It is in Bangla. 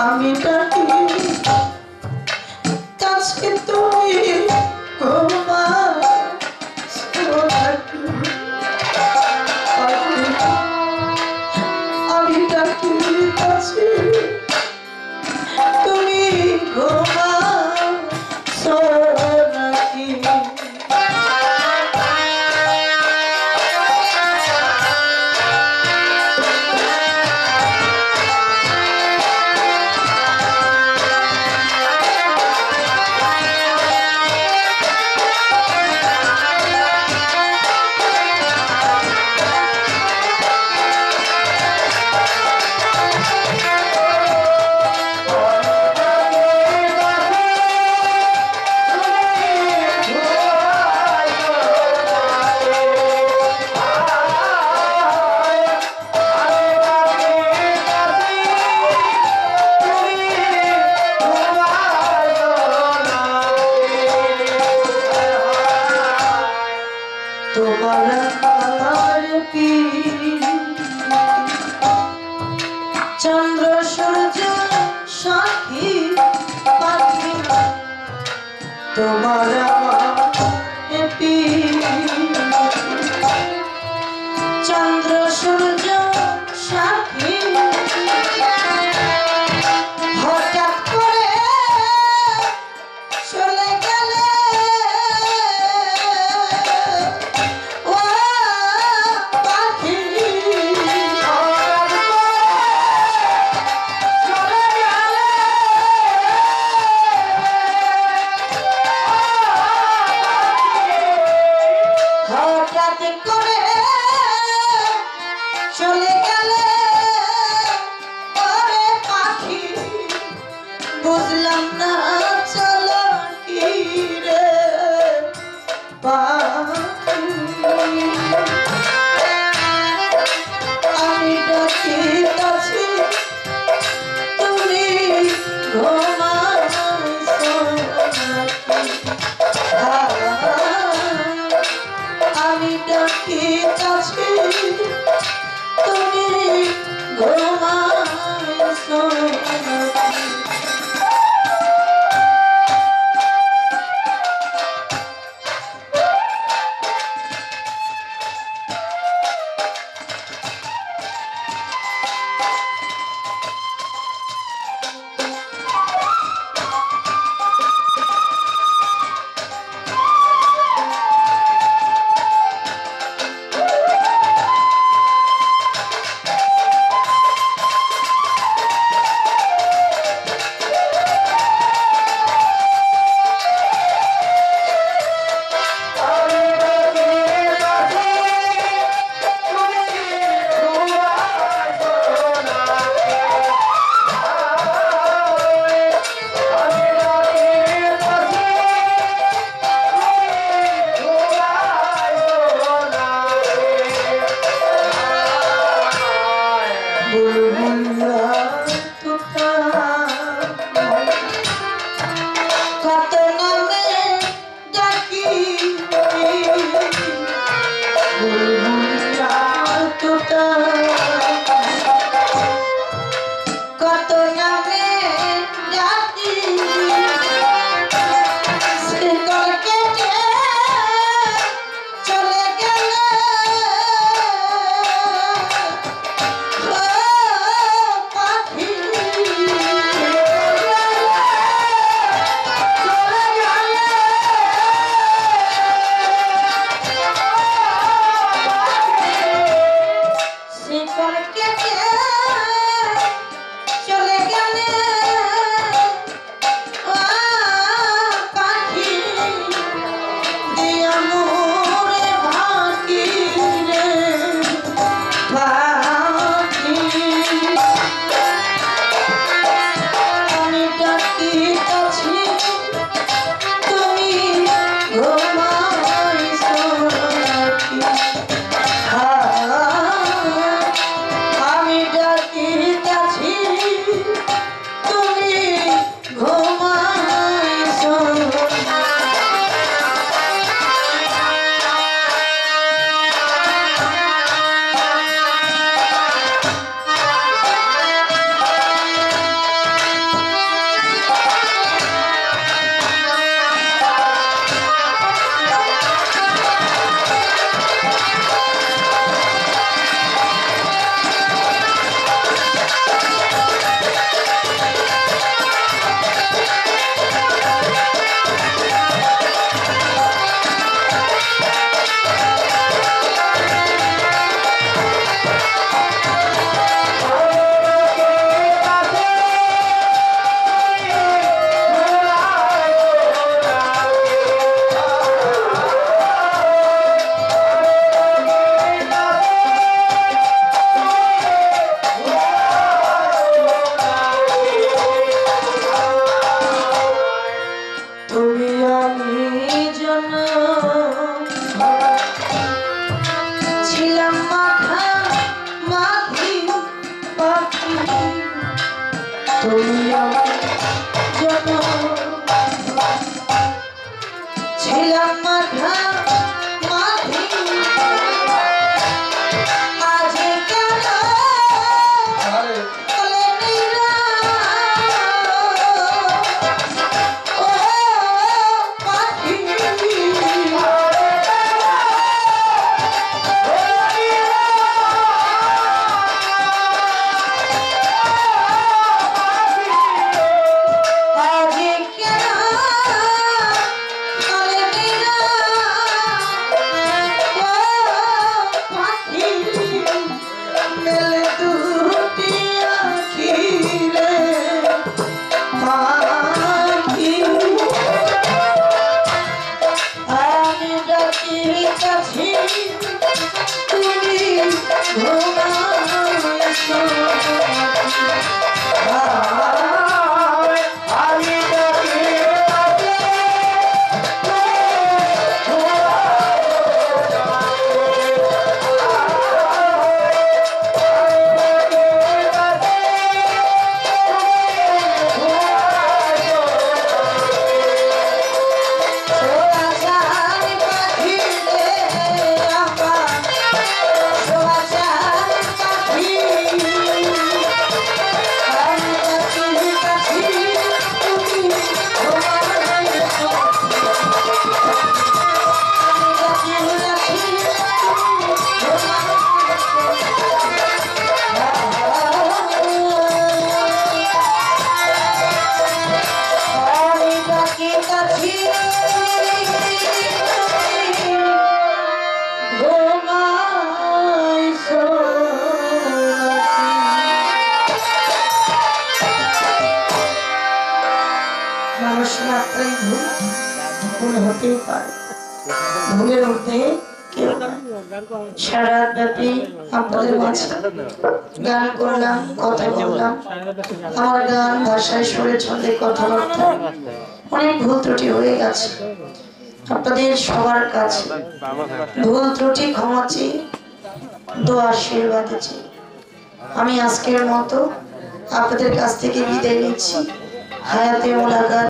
আমি ডাকি কাছে তুমি ঘুমা আমি ডাকি কাছে তুমি ঘুমা সোনাকি চন্দ্র সূর্য সাক্ষী পাখি তোমার চন্দ্র সূর্য সাক্ষী হঠাৎ করে চলে গেলে চলে গেলে ওরে পাখি বুঝলাম না চলো কি রে পাখি আমি ডাকি কাছে তুমি ঘুমাও আমি ডাকি কাছে তুমি ঘুমাও তুমি আমার জন্য ছিলাম মাথা মাথি আজ কেন বলে নিরা ও পাখি মানুষ মাত্রই ভুল হতেই পারে, ভুলের মধ্যে কেউ সারা ব্যাপী আপনাদের মাঝে গান করলাম, কথা বললাম। আমার গান ভাষায় সুরে ছন্দে কথাবার্তা অনেক ভুল ত্রুটি হয়ে গেছে। আপনাদের সবার কাছে ভুল ত্রুটি ক্ষমা চেয়ে দোয়া আশীর্বাদ চেয়ে আমি আজকের মতো আপনাদের কাছ থেকে বিদায় নিচ্ছি। হায়াতে মোলাকাত।